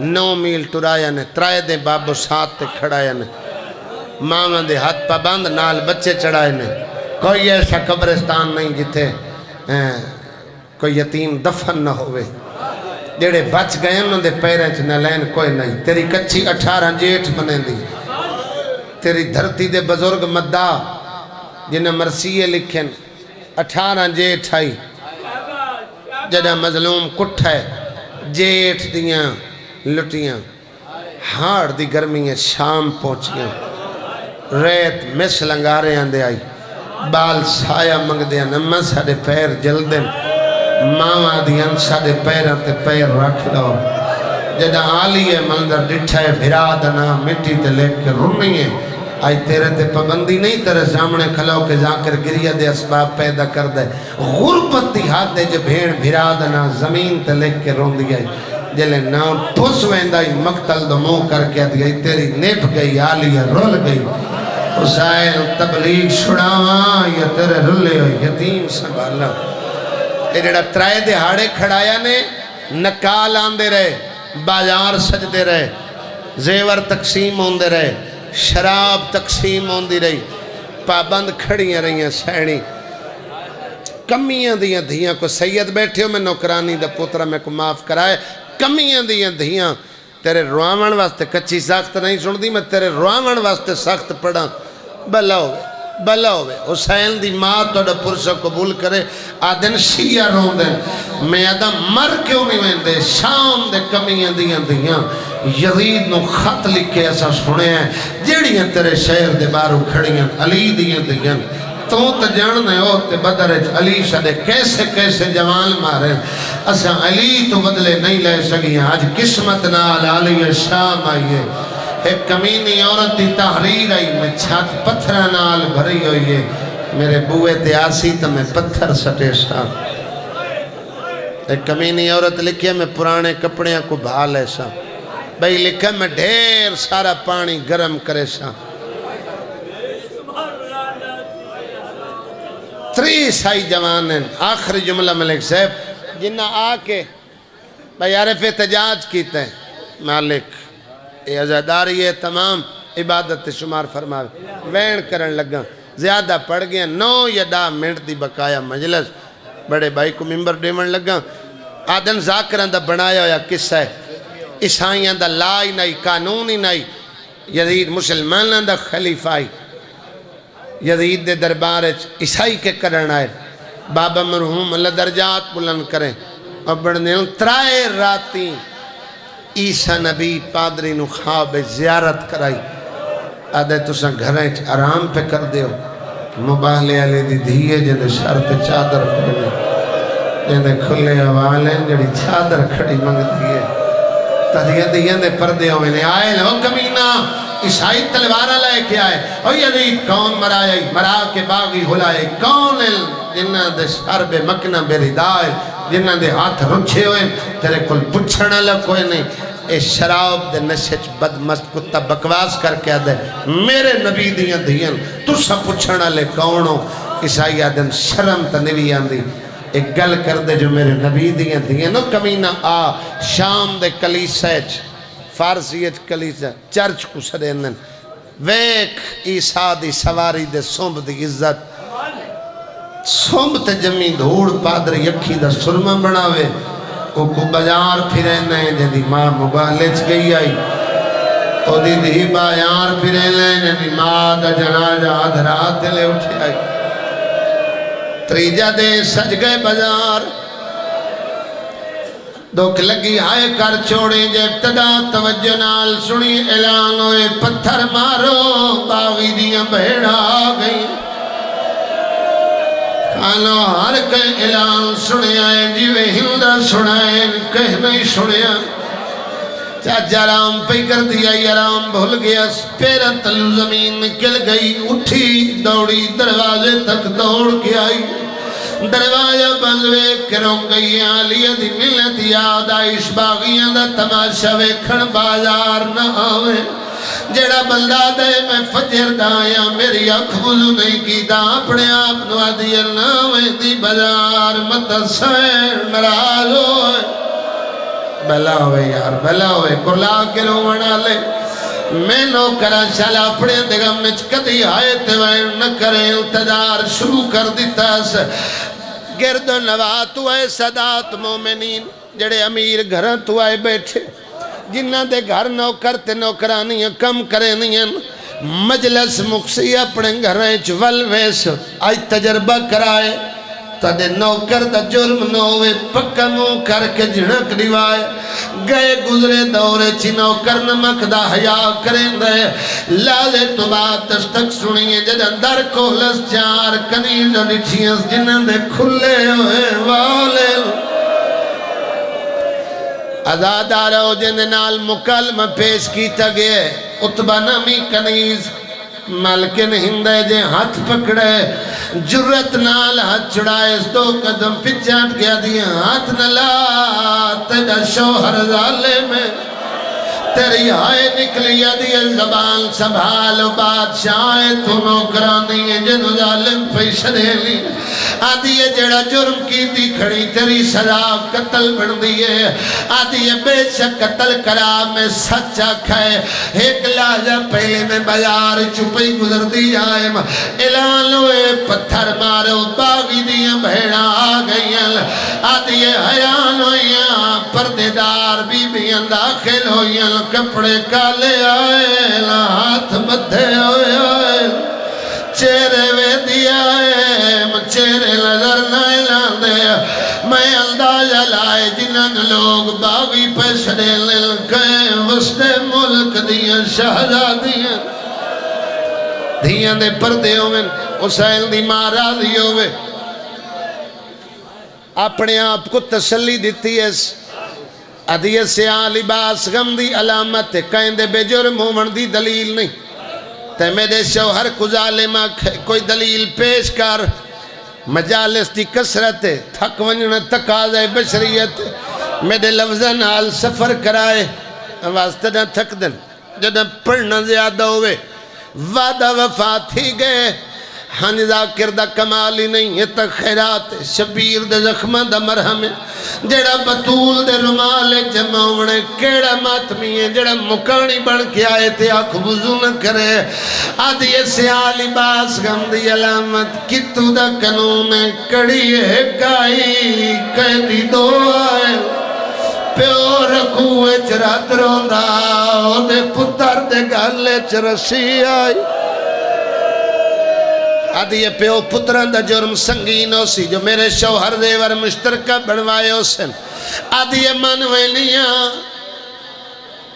9 میل ٹرایا نے 3 دیں بابو 7 تے کھڑایا نے ماں دے ہاتھ پابند نال بچے چڑھائے نے کوئی ایسا قبرستان نہیں جتے کوئی یتیم دفن نہ ہوئے جڑے بچ گئے انہوں دے پیریں چ نہ لین کوئی نہیں تیری کچھی 18 جیٹھ بنے دی تیری دھرتی دے بزرگ مدہ جنہیں مرسیے لکھیں 18 جیٹھ آئی جدہ مظلوم کٹھ ہے جیٹھ دیاں لٹیاں ہاڑ دی گرمیاں شام پہنچیاں ریت مس لنگارے آندے آئی بال سایہ منگ دیا نمہ ساڑے پیر جل دیں ماما دیاں سادے پیروں تے پیر رکھ لو جدہ آلی ہے منظر ڈٹھا ہے بھرا دنا مٹی تے لے کے رونی ہے آئی تیرے تے پابندی نہیں تیرے سامنے کھلو کہ جاکر گریہ دے اسباب پیدا کر دے غربت دی ہاتھ دے جو بھیڑ بھرا دنا زمین تے لے کے رون دی گئی جلے نام پس ویندائی مقتل دو مو کر کے دی تیری نیپ گئی آلی ہے رول گئی حسین تبلیغ چھڑاواں یا تیرے رلے ہو یتیم سنبھالا اے جڑا ترائے دے ہاڑے کھڑایا نے نکال آندے رہے بازار سجدے رہے زیور تقسیم ہوندے رہے شراب تقسیم ہوندی رہی پابند کھڑیاں رہیاں سینی کمیاں دیاں دھیاں کو سید بیٹھے ہو میں نوکرانی دا پوترہ میں کو معاف کرائے کمیاں دیاں دھیاں تیرے روامن واسطے کچھی سخت نہیں سن دی میں تیرے روامن واسطے سخت پڑھا بلا ہوئے حسین دی ماں توڑا پرسہ قبول کرے آدن شیعہ رون دیں میں آدھا مر کیوں نہیں ویندے شام دے کمیاں دیاں یزید نو خط لکھے ایسا سنے ہیں جیڑیاں تیرے شہر دے بارو کھڑیاں علی دیاں تو جاننے ہوتے بدرج علی شدے کیسے کیسے جوان مارے اسا علی تو بدلے نہیں لے سکیاں آج قسمت نال علی شام آئیے ایک کمینی عورت دی تحریر آئی میں چھات پتھر نال بھری ہوئی ہے میرے بوئے تے آسی تو میں پتھر سٹے سا ایک کمینی عورت لکھے میں پرانے کپڑیاں کو بھال ایسا بھئی لکھے میں ڈھیر سارا پانی گرم کرے سا 3 سائی جوان ہیں آخری جملہ ملک صاحب جنہ آکے بھئی عرف احتجاج کیتے ہیں مالک اے عزاداری ہے تمام عبادت شمار فرماوے وین کرن لگا زیادہ پڑھ گیا 9 یا 10 منٹ دی بقایا مجلس بڑے بھائی کو ممبر ڈیمن لگا آدن ذاکران دا بنایا ہویا قصہ ہے عیسائیاں دا لا ہی نہیں قانون ہی نہیں یزید مسلماناں دا خلیفہ ہی یزید دے دربار عیسائی کے کرن آئے بابا مرحوم اللہ درجات بلند کریں اور بڑھنے ترائے راتی عیسیٰ نبی پادری نو خواب زیارت کرائی آدھے تُساں گھریں آرام پہ کر دیو مباہلے علی دی دھیے جنہیں شرط چادر پڑھنے جنہیں کھلے حوالیں جنہیں چادر کھڑی منگ دیئے تدھیے دیئے دے پردے ہوئے نے آئے لو کمینہ عیسائی تلوارہ لائے کے آئے اور یزید کون مرائے مرا کے باغی ہلائے کون جنہ دے شرب مکنہ بے ردائے جنہ دے ہاتھ رکھے ہوئے تیرے کل پچھڑا لکوئے نہیں اے شراب دے نشچ بدمست کتا بکواس کر کے آدھے میرے نبی دیاں دیاں تو سا پچھڑا لے کونوں عیسائی آدھن شرم تا نوی آندھی ایک گل کر دے جو میرے نبی دیاں دیاں نو کمینہ آ شام دے کلیسیچ فارسیچ کلیسہ چرچ کو سدینن ویک عیسیٰ دی سواری دے سنب دی عزت سنب تے جمی دھوڑ پادر یکھی دا سرمہ بناوے او کو بجار پھرے نئے جدی ماں مباہلچ گئی آئی او دی دی بایار پھرے نئے جدی ماں دا جنازہ آدھرات لے اٹھے آئی تریجہ دے سج گئے بجار دکھ لگی آئے کر چھوڑیں جے ابتدا توجہ نال سنی اعلان ہوئے پتھر مارو باغی دیاں بھیڑا آگئی کھانو ہر کہیں اعلان سنے آئے جیوے ہندہ سنائیں کہیں نہیں سنے آئے چاچا رام پہ کر دیا یہ رام بھول گیا پیرا تلو زمین نکل گئی اٹھی دوڑی دروازے تک دوڑ کے آئی دروازہ بندوے کروں گئی آلیہ دی ملت یاد آئیش باغیاں دا تماشا ویکھن بازار نہ آوے جڑا بندہ دے میں فجر دایا میری اکھ وضو نہیں کی دا اپنے آپ نو آدھیا ناوے دی بازار متصیر نراز ہوئے بلا ہوئے یار بلا ہوئے کرلا کے رومنا لے میں نو کرا چلا اپنے دگم مچ کدی آئے تیوائن نہ کریں التدار شروع کر دیتا سے گرد و نوا تو آئے صدات مومنین جڑے امیر گھران تو آئے بیٹھے جنہ دے گھر نوکر تے نوکرانی کم کرے نہیں مجلس مقصی اپنے گھریں چول ویس آئی تجربہ کرائے تدے نوکر دا جرم نوے پکا منہ کر کے جھڑک دیوائے گئے گزرے دورے چی نوکر نمک دا حیا کریں دے لالے تو بات تشتک سنیے جدن در کولس چار کنیز ڈٹھیاں جنہاں دے کھلے ہوئے والے ازادارو جن نال مکالمہ پیش کیتا گئے اتبا نامی کنیز مالکن ہندے جے ہاتھ پکڑے جرت نال ہاتھ چڑھائے اس دو قدم پچھاٹ گیا دیا ہاتھ نلا تیرا شوہر ظالم ہے تیری آئے نکلی دی زبان سنبھالو بادشاہ تو نوکرانی ہے جنو ظالم پیشنے لی آدھی ہے جڑا جرم کی دی کھڑی تیری سزا قتل بن دیئے آدھی ہے بے شک قتل کرا میں سچا کھائے ایک لازہ پہلے میں بازار چپئی گزر دی آئے اعلان ہوئے پتھر مارو باغی دیا بھیڑا آ گئی آدھی ہے حیان ہوئیاں پردیدار بی بیاں داخل ہوئیاں کپڑے کالے آئے ہاتھ بدھے ہوئے آئے چہرے وے دیا ہے چہرے نظر نہ لاندے میں اندازہ لائے جنہاں لوگ باغی پیسڑے للکے وسط ملک دیا شہزادیاں دھیاں دے پردے ہوئے حسین دی مارا دی ہوئے اپنے آپ کو تسلی دیتی ہے ادھیت سیاہ لباس غم دی علامت کہیں دے بے جرم ہومن دی دلیل نہیں تے میرے شوہر کو ظالمہ کوئی دلیل پیش کر مجالس دی کسرت تھک ونجن تقاضہ بشریت میرے لفظہ نال سفر کرائے واسطہ نہ تھک دن جدہ پڑھنا زیادہ ہوئے وعدہ وفا تھی گئے ہن ذاکر دا کمالی نہیں یہ تا خیرات شبیر دے زخمہ دا مرہم جڑا بطول دے رمال جمعونے کیڑا ماتمی ہے جڑا مکانی بن کے آئے تے آنکھ وضو نہ کرے آدھی سیاہ لباس غم دی علامت کتو دا قانون کڑی ہے کائی قیدی دو آئے پیو رکھوے چرات روندا دے پتر دے گالے چرسی آئی آدھی پیو پتران دا جرم سنگین ہو سی جو میرے شوہر دیور مشترکہ بڑھوائے ہو سن آدھی منوینیاں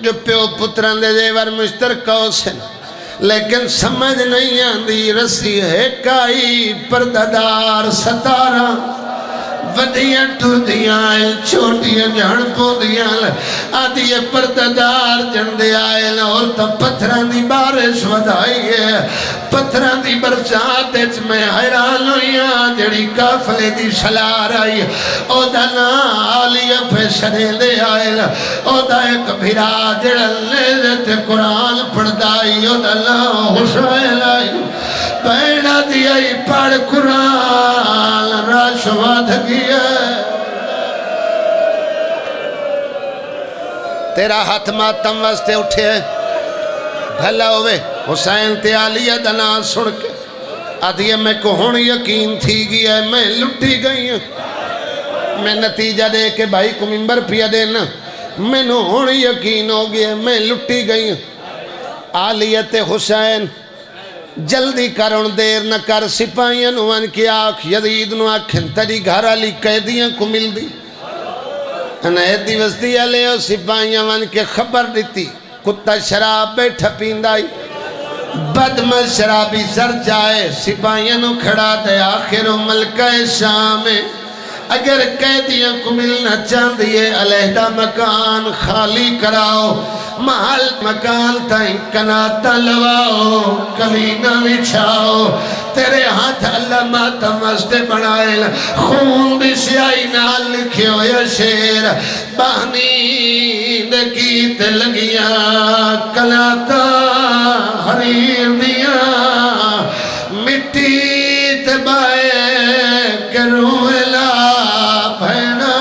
جو پیو پتران دے دیور مشترکہ ہو سن لیکن سمجھ نہیں آندی رسی ہے کائی پرددار ستارہ ودیاں ٹردیاں چھوٹیاں جھڑ پودیاں آدھی پرددار جندے آئے اور تا پتھران دی بارش ودائی ہے پتھران دی برسات اچ میں حیران ہوئیاں جڑی کافلے دی شلار آئی او دا نا آلیہ پیشنے دے آئے او دا ایک بھیرا جڑا لیزت قرآن پڑھدائی او دا نا حسین آئی پیڑا دیائی پڑھ قرآن راشواد گیا تیرا ہاتھ ماتم واسطے اٹھے بھلا ہوئے حسین تے آلیہ دنا سڑ کے آدھیے میں کو ہون یقین تھی گیا ہے میں لٹی گئی ہوں میں نتیجہ دے کے بھائی کو ممبر پیا دینا میں نو ہون یقین ہو گیا میں لٹی گئی ہوں آلیہ تے حسین جلدی کرن دیر نہ کر سپاہیاں نوان کی آنکھ یزید نو آنکھن تری گھر علی قیدیاں کو مل دی انہیدی وستی علیہ سپاہیاں وان کے خبر دیتی کتا شراب بیٹھا پیندائی بدمہ شرابی سر جائے سپاہیاں نو کھڑا دے آخر ملکہ شام اگر قیدیاں کو ملنا چاند دیئے علیہدہ مکان خالی کراؤ محل مکان تائیں کناتا لواؤ کلینہ بچھاؤ تیرے ہاتھ اللہ ماتم واسطے بڑھائے خون بھی سیائی نال لکھے ہو یا شیر بہنی دکیت لگیاں کناتا حریر دیا مٹی تبائے کروں لا بھینا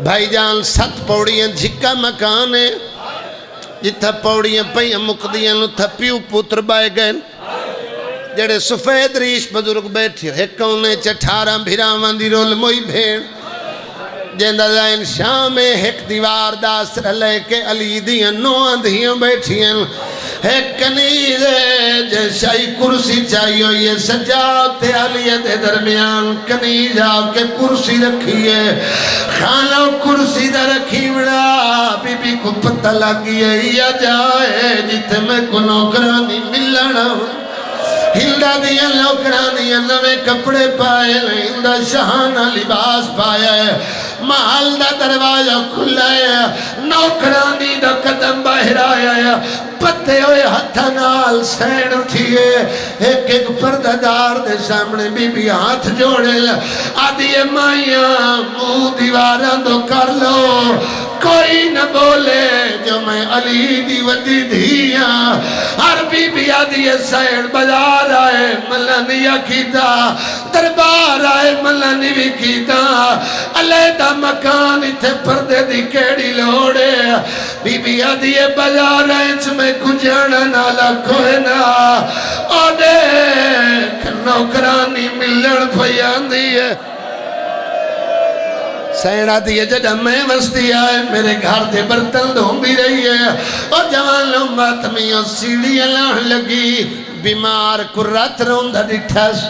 بھائی جان ست پوڑیاں جھکا مکان ہے جتھا پوڑیاں پہیاں مقدیاں نو تھا پیو پوتر بائے گئے جڑے سفید ریش بزرگ بیٹھے ایک انہیں چٹھارہ بھیراوان دی رول موئی بھیڑ جیندہ زائن شام ایک دیوار داستر لے کے علی دیاں نو اندھیاں بیٹھیاں ایک کنیز جیسائی کرسی چاہیے ہوئی سجاد علیہ دے درمیان کنیز آکے کرسی رکھیے خانہ کرسی دا رکھی بڑا بی بی کو پتہ لگی ہے یا جائے جتے میں کو نوکرانی ملنا ہندہ دیا نوکرانی نوے کپڑے پائے ہندہ شہانہ لباس پایا ہے محل دا دروازہ کھلا ہے نوکرانی دا قدم باہر آیا ہے پتے ہوئے ہتھا نال سین اٹھئے ایک ایک پرددار دے سامنے بی بی ہاتھ جوڑے آدھی مائیاں منہ دیواراں دو کر لو کوئی نہ بولے جو میں علی دی ودی دھیاں ہر بی بی آدھی سین بازار آئے ملانیہ کیتا دربار آئے ملانیوی کیتا علیدہ مکان اتھے پردے دی کیڑی لوڑے بی بی آدھی بازار آئے میں کجانا نالا کوئی نا او دیکھ نوکرانی ملن پھیان دیئے سینہ دیئے جڑا میں وستی آئے میرے گھر دے برتن دھوم بھی رہی ہے اور جوان لوگ ماتمیوں سیڑھی اللہ لگی بیمار کرات روندہ ڈٹھاس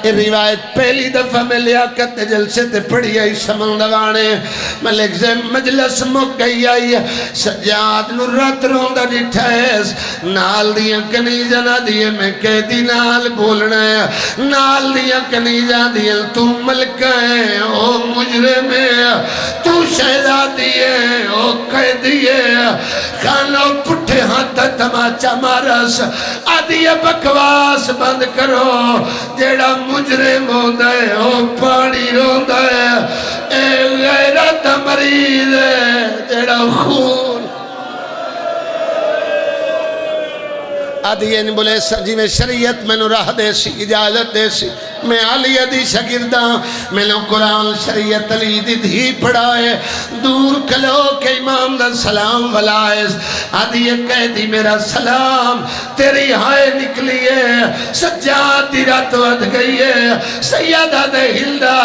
یہ روایت پہلی دفعہ میں لیاقت جلسے تے پڑھی آئی سمندوانے ملک سے مجلس مک گئی آئی سجاد نرات روندہ ڈٹھائیس نال دیا کنیزہ نہ دیئے میں قیدی نال بولنا ہے نال دیا کنیزہ دیئے تو ملکہ ہے او مجرم ہے تو شہزادی ہے او قیدی ہے خانہ پٹھے ہاتھ تماچا مارس آدھی بکواس بند کرو جیڑا مجرم ہوندہ ہے او پانی روندہ ہے اے غیرت مریض ہے جیڑا خون آدھی نہیں بولے جی میں شریعت میں نو راہ دے سی اجازت دے سی میں علی دی شگردہ میں نو قرآن شریعت علی دی دھی پڑھائے دور کلو کہ امام دا سلام ولائز آدھی قیدی میرا سلام تیری ہائے نکلیے سجاد دی رات ود گئی ہے سیدہ دے ہلدہ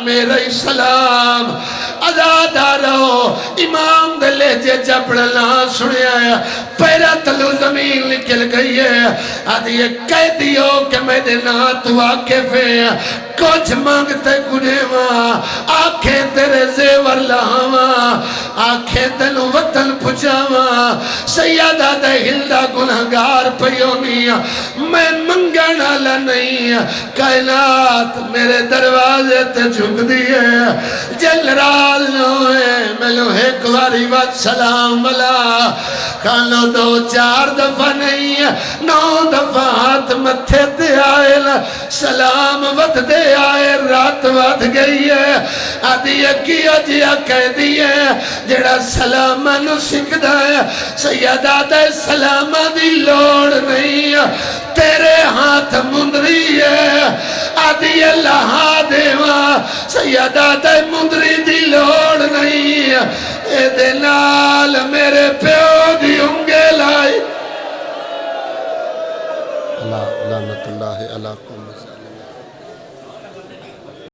میرا سلام ازادہ رہو امام دے لے جے جبڑنا سنیا ہے پیرا تلو زمین نکل گئی ہے آدھی قیدی ہو کہ میں دینا تو واقف ہے کچھ مانگتے کنے ماں آنکھیں تیرے زیور لہاں آنکھیں تنو وطن پچھاواں سیدہ دے ہلدہ گناہگار پیونی میں منگنا لنی کائنات میرے دروازے تے جھک دیئے جل رال نوے ملو ایک واری وقت سلام والا کانو دو چار دفعہ نہیں 9 دفعہ ہاتھ متھے دے آئے سلام ود دے آئے رات ود گئی ہے آدھی کیا جیا کہہ دیئے جڑا سلامہ نو سکھدا ہے سیدہ دے سلامہ دی لوڑ نہیں تیرے ہاتھ مندری ہے آدھی لہا دیواں سیدہ دے مندری دی لوڑ نہیں اے دے نال میرے پیو دی انگے لائی اللہ لعنت اللہ علیکم